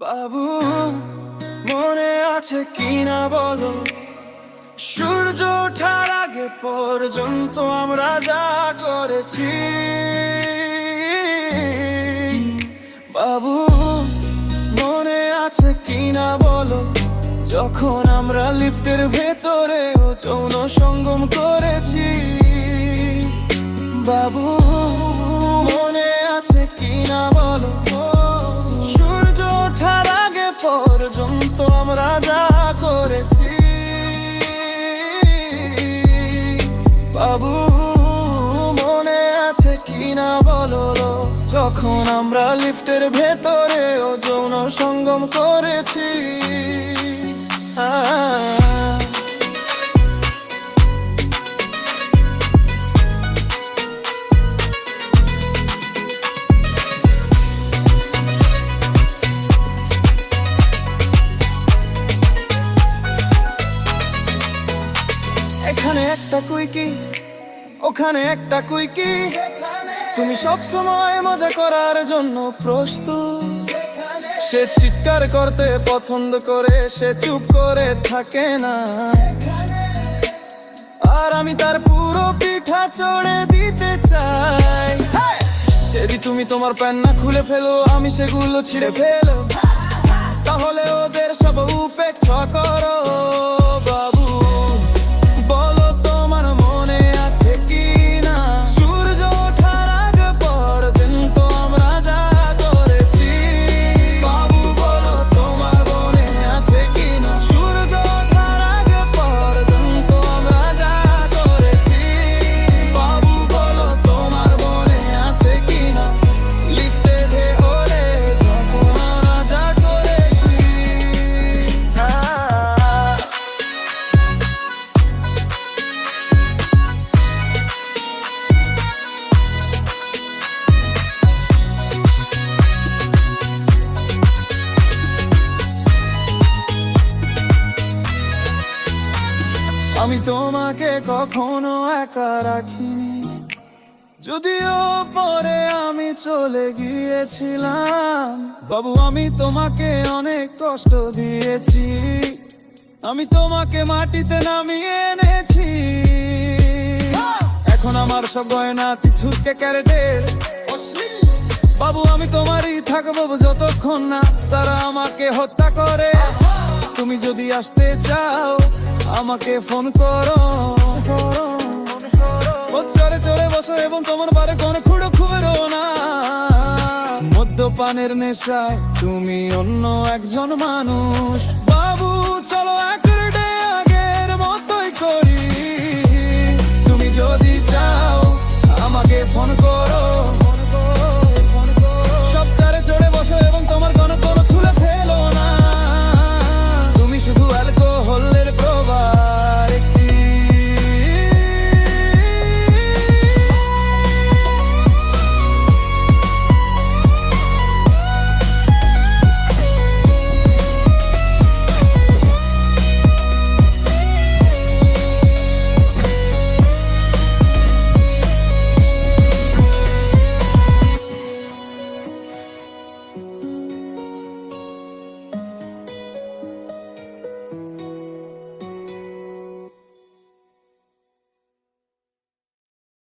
বাবু, মনে আছে কিনা বলো, সূর্য ওঠার আগে পর্যন্ত আমরা যা করেছি। বাবু, মনে আছে কিনা বলো, যখন আমরা লিফটের ভেতরে যৌন সঙ্গম করেছি। বাবু, মনে আছে কিনা বলো, সূর্য ওঠার আগে পর্যন্ত আমরা যা করেছি। বাবু, মনে আছে কিনা বলো, যখন আমরা লিফটের ভেতরে যৌন সঙ্গম করেছি। এখানে একটা কুইকি, ওখানে একটা কুইকি, তুমি সব সময় মজা করার জন্য প্রস্তুত। সে চিৎকার করতে পছন্দ করে, সে চুপ করে থাকে না, আর আমি তার পুরো পিঠা চড়ে দিতে চাই। যদি তুমি তোমার প্যান্ট না খুলে ফেলো, আমি সেগুলো ছিঁড়ে ফেলো, তাহলে ওদের সব উপেক্ষা করো। বাবু, বলো তোমার মনে আছে কি না, সূর্য ওঠার আগে পর্যন্ত আমরা যা করেছি। বাবু, বলো তোমার মনে আছে কি না, সূর্য ওঠার আগে পর্যন্ত আমরা যা করেছি। বাবু, বলো তোমার মনে আছে কি না, লিফটে ধরে যখন আমরা যা করেছি। আমি তোমাকে কখনো একা রাখিনি, যদিও পরে আমি চলে গিয়েছিলাম। বাবু, আমি তোমাকে অনেক কষ্ট দিয়েছি, আমি তোমাকে মাটিতে নামিয়ে এনেছি। এখন আমার সব গয়না ছুটকে ক্যারেটের। বাবু, আমি তোমারই থাকবো যতক্ষণ না তারা আমাকে হত্যা করে। তুমি যদি আসতে চাও আমাকে ফোন করো, চড়ে চড়ে বসো এবং তোমার বারে কোন খুঁড়ো খুবেরো না। মদ্যপানের নেশায় তুমি অন্য একজন মানুষ।